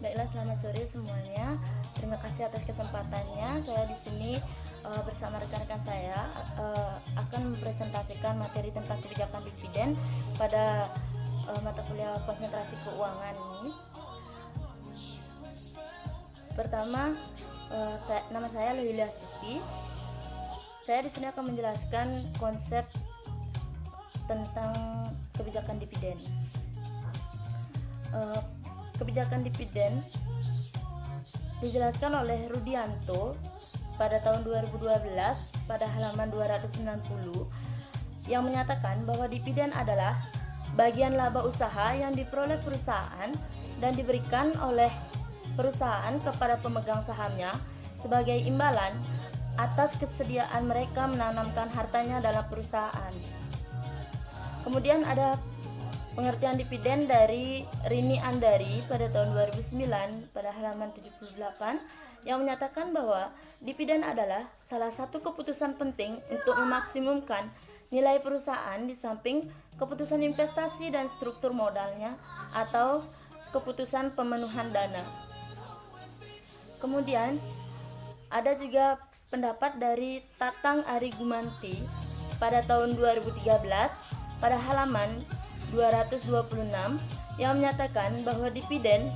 Baiklah, selamat sore semuanya. Terima kasih atas kesempatannya. Saya di sini bersama rekan-rekan saya akan mempresentasikan materi tentang kebijakan dividen pada mata kuliah konsentrasi keuangan ini. Pertama, nama saya Lewila Siti. Saya di sini akan menjelaskan konsep tentang kebijakan dividen. Kebijakan dividen dijelaskan oleh Rudianto pada tahun 2012 pada halaman 290 yang menyatakan bahwa dividen adalah bagian laba usaha yang diperoleh perusahaan dan diberikan oleh perusahaan kepada pemegang sahamnya sebagai imbalan atas kesediaan mereka menanamkan hartanya dalam perusahaan. Kemudian ada pengertian dividen dari Rini Andari pada tahun 2009 pada halaman 78 yang menyatakan bahwa dividen adalah salah satu keputusan penting untuk memaksimumkan nilai perusahaan di samping keputusan investasi dan struktur modalnya atau keputusan pemenuhan dana. Kemudian ada juga pendapat dari Tatang Ari Gumanti pada tahun 2013 pada halaman 226 yang menyatakan bahwa dividen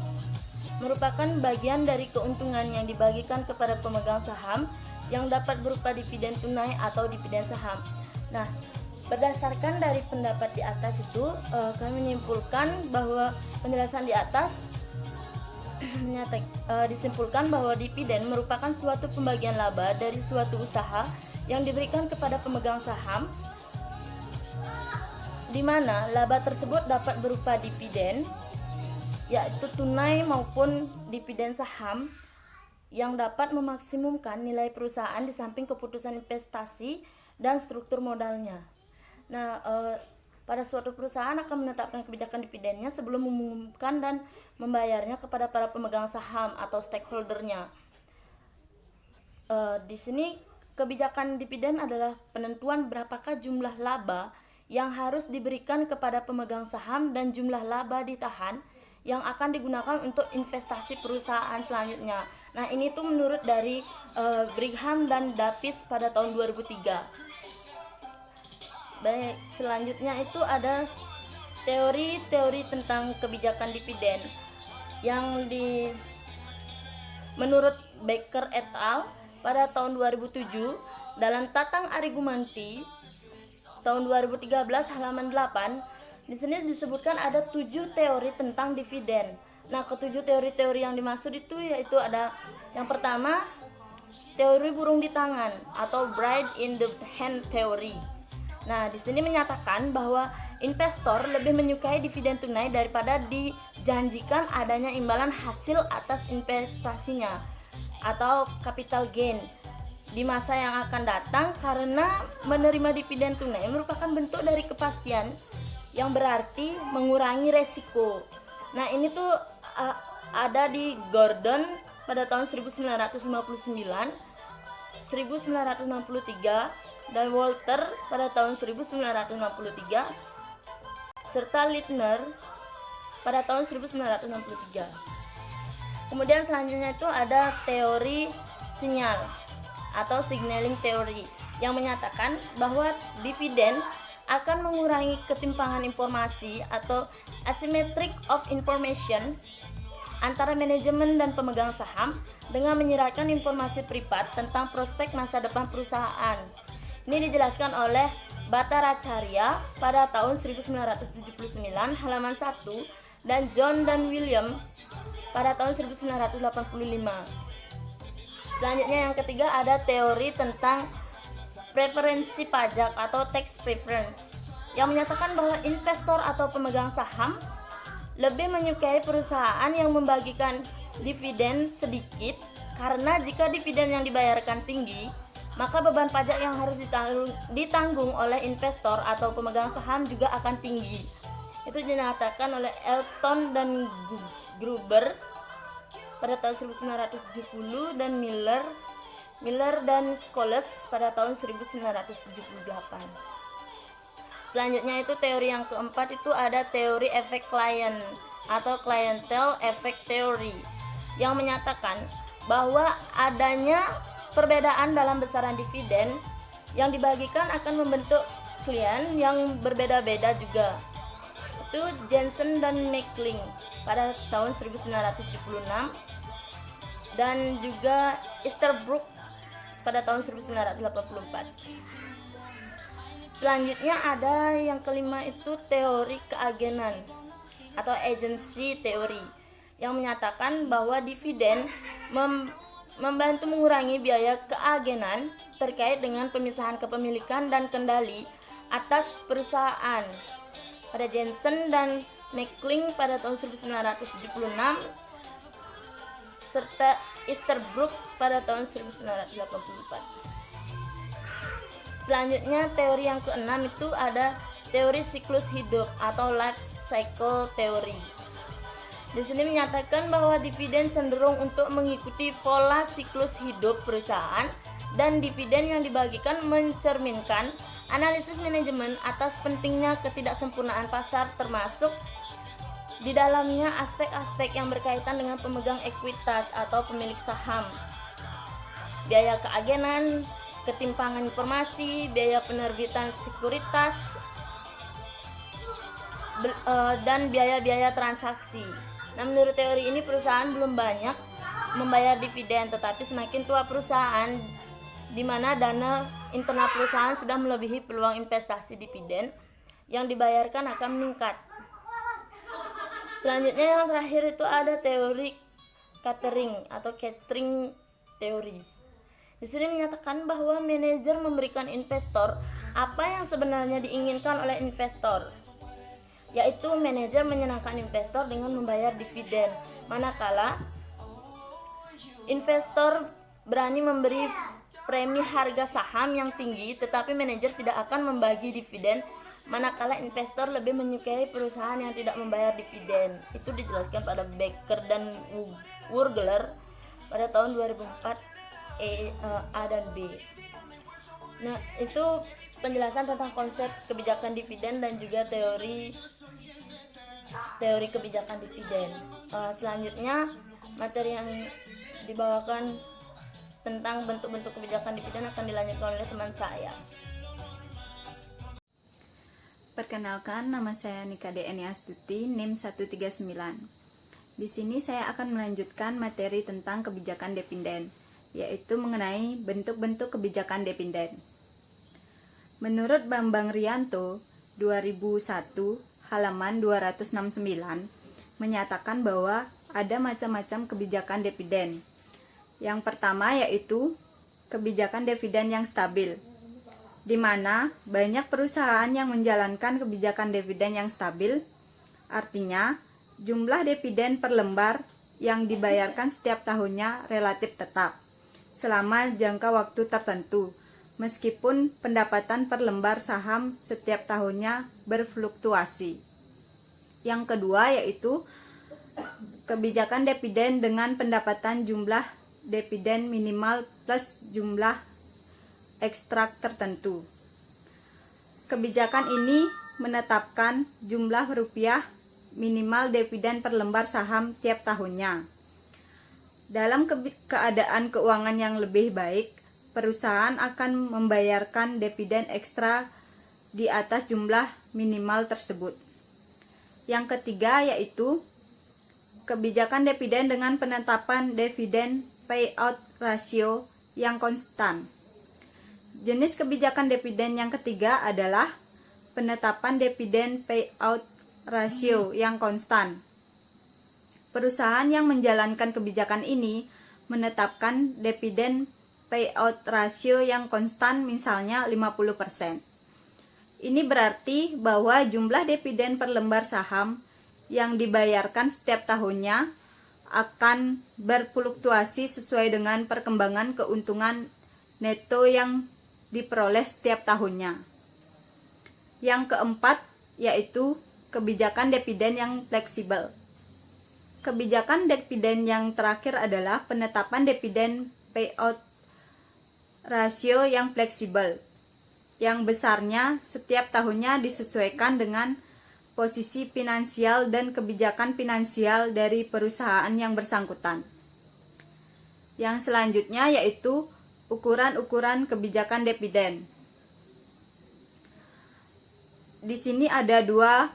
merupakan bagian dari keuntungan yang dibagikan kepada pemegang saham yang dapat berupa dividen tunai atau dividen saham. Nah, berdasarkan dari pendapat di atas itu, kami menyimpulkan bahwa penjelasan di atas disimpulkan bahwa dividen merupakan suatu pembagian laba dari suatu usaha yang diberikan kepada pemegang saham, di mana laba tersebut dapat berupa dividen, yaitu tunai maupun dividen saham, yang dapat memaksimumkan nilai perusahaan di samping keputusan investasi dan struktur modalnya. Nah, pada suatu perusahaan akan menetapkan kebijakan dividennya sebelum mengumumkan dan membayarnya kepada para pemegang saham atau stakeholdernya. Di sini kebijakan dividen adalah penentuan berapakah jumlah laba yang harus diberikan kepada pemegang saham dan jumlah laba ditahan yang akan digunakan untuk investasi perusahaan selanjutnya. Nah, ini tuh menurut dari Brigham dan Davis pada tahun 2003. Baik, selanjutnya itu ada teori-teori tentang kebijakan dividen yang menurut Baker et al. Pada tahun 2007 dalam Tatang Ari Gumanti tahun 2013 halaman 8, di sini disebutkan ada 7 teori tentang dividen. Nah, ketujuh teori-teori yang dimaksud itu yaitu ada yang pertama, teori burung di tangan atau bird in the hand theory. Nah, di sini menyatakan bahwa investor lebih menyukai dividen tunai daripada dijanjikan adanya imbalan hasil atas investasinya atau capital gain di masa yang akan datang, karena menerima dividen tunai merupakan bentuk dari kepastian yang berarti mengurangi resiko. Nah, ini tuh ada di Gordon pada tahun 1959, 1963, dan Walter pada tahun 1963, serta Littner pada tahun 1963. Kemudian selanjutnya itu ada teori sinyal atau signaling theory yang menyatakan bahwa dividen akan mengurangi ketimpangan informasi atau asymmetric of information antara manajemen dan pemegang saham dengan menyerahkan informasi privat tentang prospek masa depan perusahaan. Ini dijelaskan oleh Bhattacharya pada tahun 1979 halaman 1 dan John dan William pada tahun 1985. Selanjutnya yang ketiga ada teori tentang preferensi pajak atau tax preference yang menyatakan bahwa investor atau pemegang saham lebih menyukai perusahaan yang membagikan dividen sedikit, karena jika dividen yang dibayarkan tinggi, maka beban pajak yang harus ditanggung oleh investor atau pemegang saham juga akan tinggi. Itu dinyatakan oleh Elton dan Gruber pada tahun 1970 dan Miller dan Scholes pada tahun 1978. Selanjutnya itu teori yang keempat itu ada teori efek klien atau clientele effect theory yang menyatakan bahwa adanya perbedaan dalam besaran dividen yang dibagikan akan membentuk klien yang berbeda-beda juga. Itu Jensen dan Meckling pada tahun 1976 dan juga Easterbrook pada tahun 1984. Selanjutnya ada yang kelima, itu teori keagenan atau agency theory, yang menyatakan bahwa dividen membantu mengurangi biaya keagenan terkait dengan pemisahan kepemilikan dan kendali atas perusahaan. Pada Jensen dan Meckling pada tahun 1976 serta Easterbrook pada tahun 1984. Selanjutnya teori yang keenam itu ada teori siklus hidup atau life cycle theory. Di sini menyatakan bahwa dividen cenderung untuk mengikuti pola siklus hidup perusahaan dan dividen yang dibagikan mencerminkan analisis manajemen atas pentingnya ketidaksempurnaan pasar, termasuk di dalamnya aspek-aspek yang berkaitan dengan pemegang ekuitas atau pemilik saham, biaya keagenan, ketimpangan informasi, biaya penerbitan sekuritas, dan biaya-biaya transaksi. Nah, menurut teori ini perusahaan belum banyak membayar dividen, tetapi semakin tua perusahaan di mana dana internal perusahaan sudah melebihi peluang investasi dividen yang dibayarkan akan meningkat. Selanjutnya yang terakhir itu ada teori catering atau catering teori. Di sini menyatakan bahwa manajer memberikan investor apa yang sebenarnya diinginkan oleh investor, yaitu manajer menyenangkan investor dengan membayar dividen, manakala investor berani memberi premi harga saham yang tinggi, tetapi manajer tidak akan membagi dividen, manakala investor lebih menyukai perusahaan yang tidak membayar dividen. Itu dijelaskan pada Becker dan Wurgler pada tahun 2004, A dan B. Nah, itu penjelasan tentang konsep kebijakan dividen dan juga teori kebijakan dividen. Selanjutnya materi yang dibawakan tentang bentuk-bentuk kebijakan dividen akan dilanjutkan oleh teman saya. Perkenalkan, nama saya Nika Deni Astuti, NIM 139. Di sini saya akan melanjutkan materi tentang kebijakan dividen, yaitu mengenai bentuk-bentuk kebijakan dividen. Menurut Bambang Rianto, 2001, halaman 269, menyatakan bahwa ada macam-macam kebijakan dividen. Yang pertama yaitu kebijakan dividen yang stabil, di mana banyak perusahaan yang menjalankan kebijakan dividen yang stabil, artinya jumlah dividen per lembar yang dibayarkan setiap tahunnya relatif tetap selama jangka waktu tertentu, meskipun pendapatan per lembar saham setiap tahunnya berfluktuasi. Yang kedua yaitu kebijakan dividen dengan pendapatan jumlah dividen minimal plus jumlah ekstrak tertentu. Kebijakan ini menetapkan jumlah rupiah minimal dividen per lembar saham tiap tahunnya. Dalam keadaan keuangan yang lebih baik, perusahaan akan membayarkan dividen ekstra di atas jumlah minimal tersebut. Yang ketiga yaitu kebijakan dividen dengan penetapan dividen payout ratio yang konstan. Jenis kebijakan dividen yang ketiga adalah penetapan dividen payout ratio yang konstan. Perusahaan yang menjalankan kebijakan ini menetapkan dividen payout ratio yang konstan, misalnya 50%. Ini berarti bahwa jumlah dividen per lembar saham yang dibayarkan setiap tahunnya akan berfluktuasi sesuai dengan perkembangan keuntungan neto yang diperoleh setiap tahunnya. Yang keempat yaitu kebijakan dividen yang fleksibel. Kebijakan dividen yang terakhir adalah penetapan dividen payout rasio yang fleksibel, yang besarnya setiap tahunnya disesuaikan dengan posisi finansial dan kebijakan finansial dari perusahaan yang bersangkutan. Yang selanjutnya yaitu ukuran-ukuran kebijakan dividen. Di sini ada dua.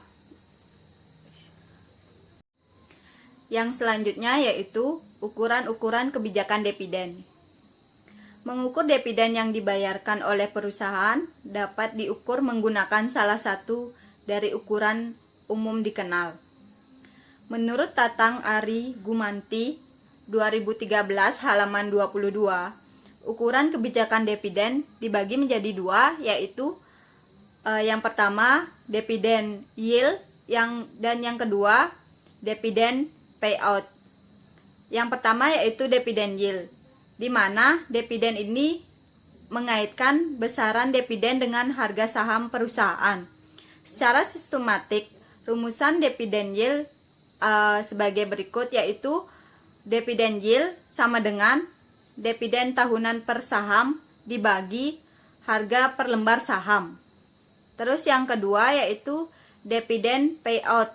Yang selanjutnya yaitu ukuran-ukuran kebijakan dividen. Mengukur dividen yang dibayarkan oleh perusahaan dapat diukur menggunakan salah satu dari ukuran umum dikenal. Menurut Tatang Ari Gumanti 2013 halaman 22, ukuran kebijakan dividen dibagi menjadi dua, yaitu yang pertama dividen yield dan yang kedua dividen payout. Yang pertama yaitu dividen yield, di mana dividen ini mengaitkan besaran dividen dengan harga saham perusahaan. Secara sistematik, rumusan dividen yield sebagai berikut, yaitu dividen yield sama dengan dividen tahunan per saham dibagi harga per lembar saham. Terus yang kedua yaitu dividen payout,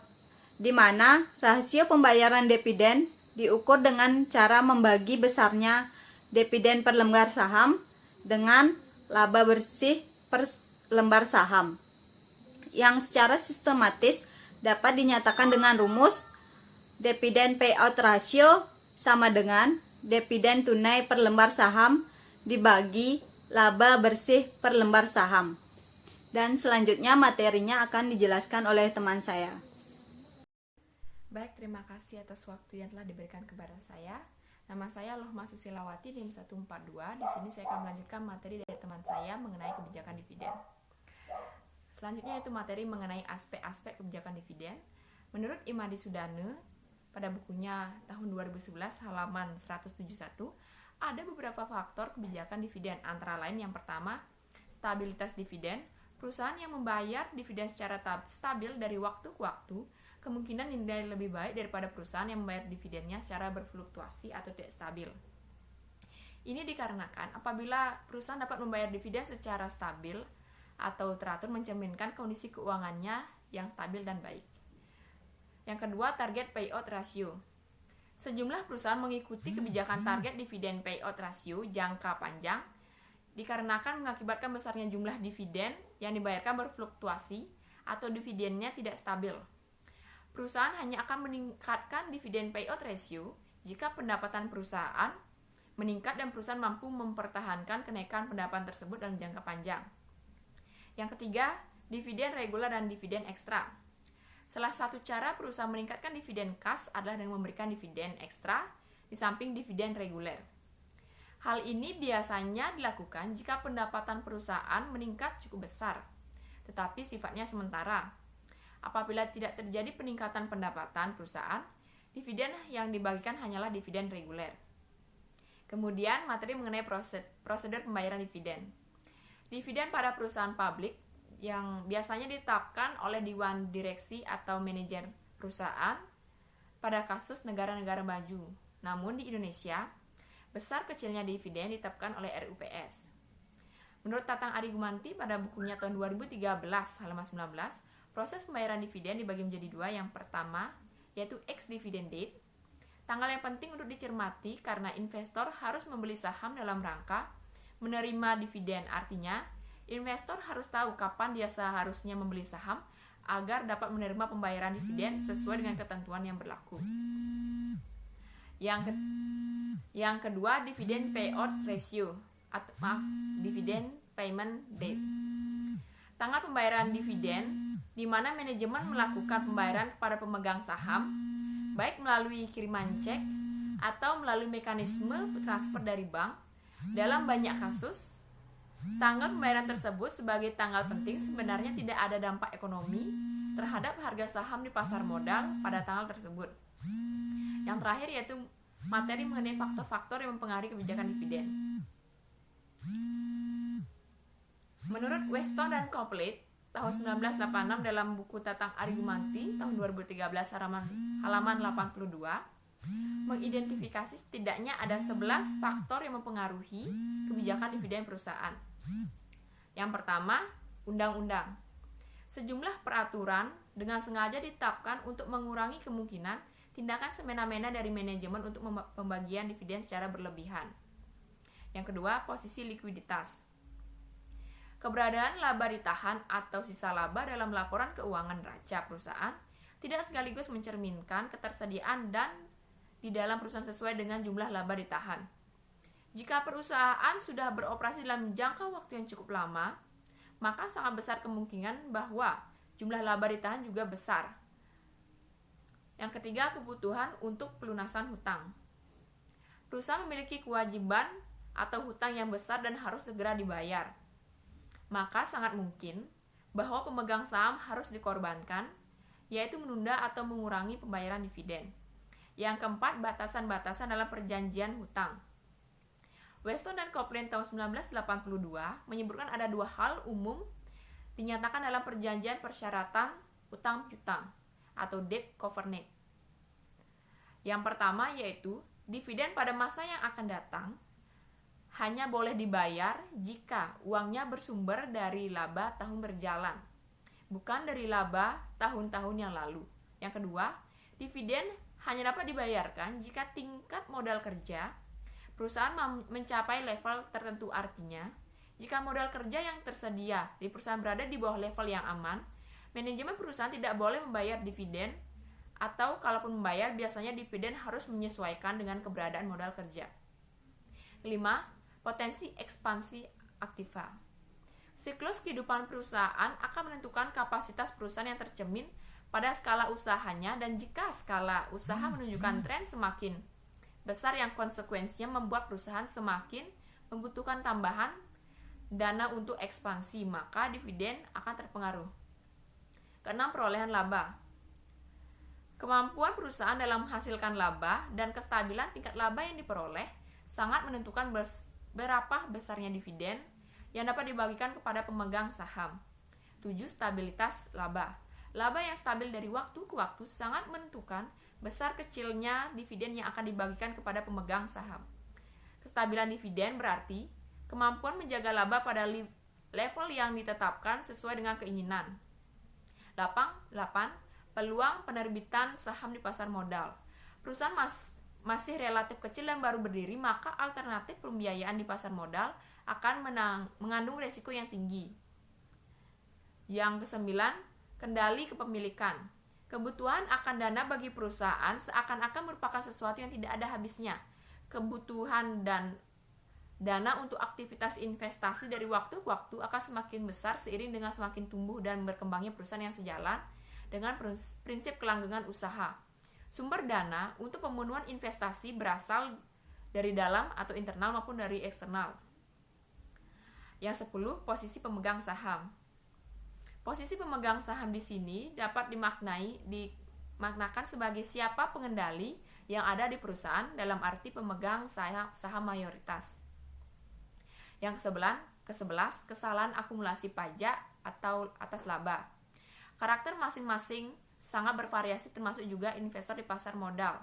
di mana rasio pembayaran dividen diukur dengan cara membagi besarnya dividen per lembar saham dengan laba bersih per lembar saham, yang secara sistematis dapat dinyatakan dengan rumus dividen payout ratio sama dengan dividen tunai per lembar saham dibagi laba bersih per lembar saham. Dan selanjutnya materinya akan dijelaskan oleh teman saya. Baik, terima kasih atas waktu yang telah diberikan kepada saya. Nama saya Lohma Susilawati, NIM 142. Di sini saya akan melanjutkan materi dari teman saya mengenai kebijakan dividen. Selanjutnya yaitu materi mengenai aspek-aspek kebijakan dividen. Menurut Imadi Sudane, pada bukunya tahun 2011 halaman 171, ada beberapa faktor kebijakan dividen, antara lain yang pertama, stabilitas dividen. Perusahaan yang membayar dividen secara stabil dari waktu ke waktu kemungkinan dinilai lebih baik daripada perusahaan yang membayar dividennya secara berfluktuasi atau tidak stabil. Ini dikarenakan apabila perusahaan dapat membayar dividen secara stabil atau teratur mencerminkan kondisi keuangannya yang stabil dan baik. Yang kedua, target payout ratio. Sejumlah perusahaan mengikuti kebijakan target dividen payout ratio jangka panjang dikarenakan mengakibatkan besarnya jumlah dividen yang dibayarkan berfluktuasi atau dividennya tidak stabil. Perusahaan hanya akan meningkatkan dividen payout ratio jika pendapatan perusahaan meningkat dan perusahaan mampu mempertahankan kenaikan pendapatan tersebut dalam jangka panjang. Yang ketiga, dividen reguler dan dividen ekstra. Salah satu cara perusahaan meningkatkan dividen kas adalah dengan memberikan dividen ekstra di samping dividen reguler. Hal ini biasanya dilakukan jika pendapatan perusahaan meningkat cukup besar, tetapi sifatnya sementara. Apabila tidak terjadi peningkatan pendapatan perusahaan, dividen yang dibagikan hanyalah dividen reguler. Kemudian materi mengenai prosedur pembayaran dividen. Dividen pada perusahaan publik yang biasanya ditetapkan oleh Dewan Direksi atau manajer perusahaan pada kasus negara-negara maju. Namun di Indonesia, besar kecilnya dividen ditetapkan oleh RUPS. Menurut Tatang Ari Gumanti pada bukunya tahun 2013 halaman 19, proses pembayaran dividen dibagi menjadi dua. Yang pertama yaitu ex-dividend date. Tanggal yang penting untuk dicermati karena investor harus membeli saham dalam rangka menerima dividen. Artinya, investor harus tahu kapan dia seharusnya membeli saham agar dapat menerima pembayaran dividen sesuai dengan ketentuan yang berlaku. Yang kedua, dividend payout ratio dividend payment date. Tanggal pembayaran dividen di mana manajemen melakukan pembayaran kepada pemegang saham baik melalui kiriman cek atau melalui mekanisme transfer dari bank. Dalam banyak kasus, tanggal pembayaran tersebut sebagai tanggal penting sebenarnya tidak ada dampak ekonomi terhadap harga saham di pasar modal pada tanggal tersebut. Yang terakhir yaitu materi mengenai faktor-faktor yang mempengaruhi kebijakan dividen. Menurut Weston dan Copeland tahun 1986 dalam buku Tatang Ari Gumanti tahun 2013 halaman 82 mengidentifikasi setidaknya ada 11 faktor yang mempengaruhi kebijakan dividen perusahaan. Yang pertama, undang-undang. Sejumlah peraturan dengan sengaja ditetapkan untuk mengurangi kemungkinan tindakan semena-mena dari manajemen untuk pembagian dividen secara berlebihan. Yang kedua, posisi likuiditas. Keberadaan laba ditahan atau sisa laba dalam laporan keuangan neraca perusahaan tidak sekaligus mencerminkan ketersediaan dan di dalam perusahaan sesuai dengan jumlah laba ditahan. Jika perusahaan sudah beroperasi dalam jangka waktu yang cukup lama, maka sangat besar kemungkinan bahwa jumlah laba ditahan juga besar. Yang ketiga, kebutuhan untuk pelunasan hutang. Perusahaan memiliki kewajiban atau hutang yang besar dan harus segera dibayar. Maka sangat mungkin bahwa pemegang saham harus dikorbankan, yaitu menunda atau mengurangi pembayaran dividen. Yang keempat, batasan-batasan dalam perjanjian hutang. Weston dan Copeland tahun 1982 menyebutkan ada dua hal umum dinyatakan dalam perjanjian persyaratan utang piutang atau debt covenant. Yang pertama yaitu dividen pada masa yang akan datang hanya boleh dibayar jika uangnya bersumber dari laba tahun berjalan, bukan dari laba tahun-tahun yang lalu. Yang kedua, dividen hanya dapat dibayarkan jika tingkat modal kerja perusahaan mencapai level tertentu. Artinya, jika modal kerja yang tersedia di perusahaan berada di bawah level yang aman, manajemen perusahaan tidak boleh membayar dividen, atau kalaupun membayar, biasanya dividen harus menyesuaikan dengan keberadaan modal kerja. Kelima, potensi ekspansi aktiva. Siklus kehidupan perusahaan akan menentukan kapasitas perusahaan yang tercermin pada skala usahanya, dan jika skala usaha menunjukkan tren semakin besar yang konsekuensinya membuat perusahaan semakin membutuhkan tambahan dana untuk ekspansi, maka dividen akan terpengaruh. Keenam, perolehan laba. Kemampuan perusahaan dalam menghasilkan laba dan kestabilan tingkat laba yang diperoleh sangat menentukan berapa besarnya dividen yang dapat dibagikan kepada pemegang saham. 7. Stabilitas laba. Laba yang stabil dari waktu ke waktu sangat menentukan besar kecilnya dividen yang akan dibagikan kepada pemegang saham. Kestabilan dividen berarti kemampuan menjaga laba pada level yang ditetapkan sesuai dengan keinginan. 8. Peluang penerbitan saham di pasar modal. Perusahaan masih relatif kecil dan baru berdiri, maka alternatif pembiayaan di pasar modal akan mengandung resiko yang tinggi. Yang kesembilan, kendali kepemilikan. Kebutuhan akan dana bagi perusahaan seakan-akan merupakan sesuatu yang tidak ada habisnya. Kebutuhan dan dana untuk aktivitas investasi dari waktu ke waktu akan semakin besar seiring dengan semakin tumbuh dan berkembangnya perusahaan yang sejalan dengan prinsip kelanggengan usaha. Sumber dana untuk pemenuhan investasi berasal dari dalam atau internal maupun dari eksternal. Yang 10, posisi pemegang saham. Posisi pemegang saham di sini dapat dimaknakan sebagai siapa pengendali yang ada di perusahaan dalam arti pemegang saham mayoritas. Yang ke-11, kesalahan akumulasi pajak atau atas laba. Karakter masing-masing sangat bervariasi, termasuk juga investor di pasar modal.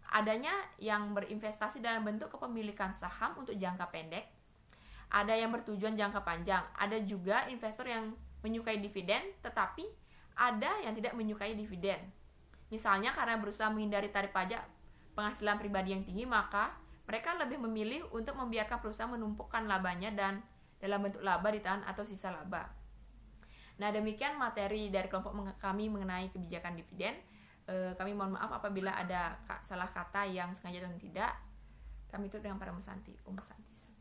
Adanya yang berinvestasi dalam bentuk kepemilikan saham untuk jangka pendek, ada yang bertujuan jangka panjang, ada juga investor yang menyukai dividen, tetapi ada yang tidak menyukai dividen. Misalnya karena berusaha menghindari tarif pajak penghasilan pribadi yang tinggi, maka mereka lebih memilih untuk membiarkan perusahaan menumpukkan labanya dan dalam bentuk laba ditahan atau sisa laba. Nah, demikian materi dari kelompok kami mengenai kebijakan dividen. Kami mohon maaf apabila ada salah kata yang sengaja atau tidak. Kami tutup dengan para Santi. Santi.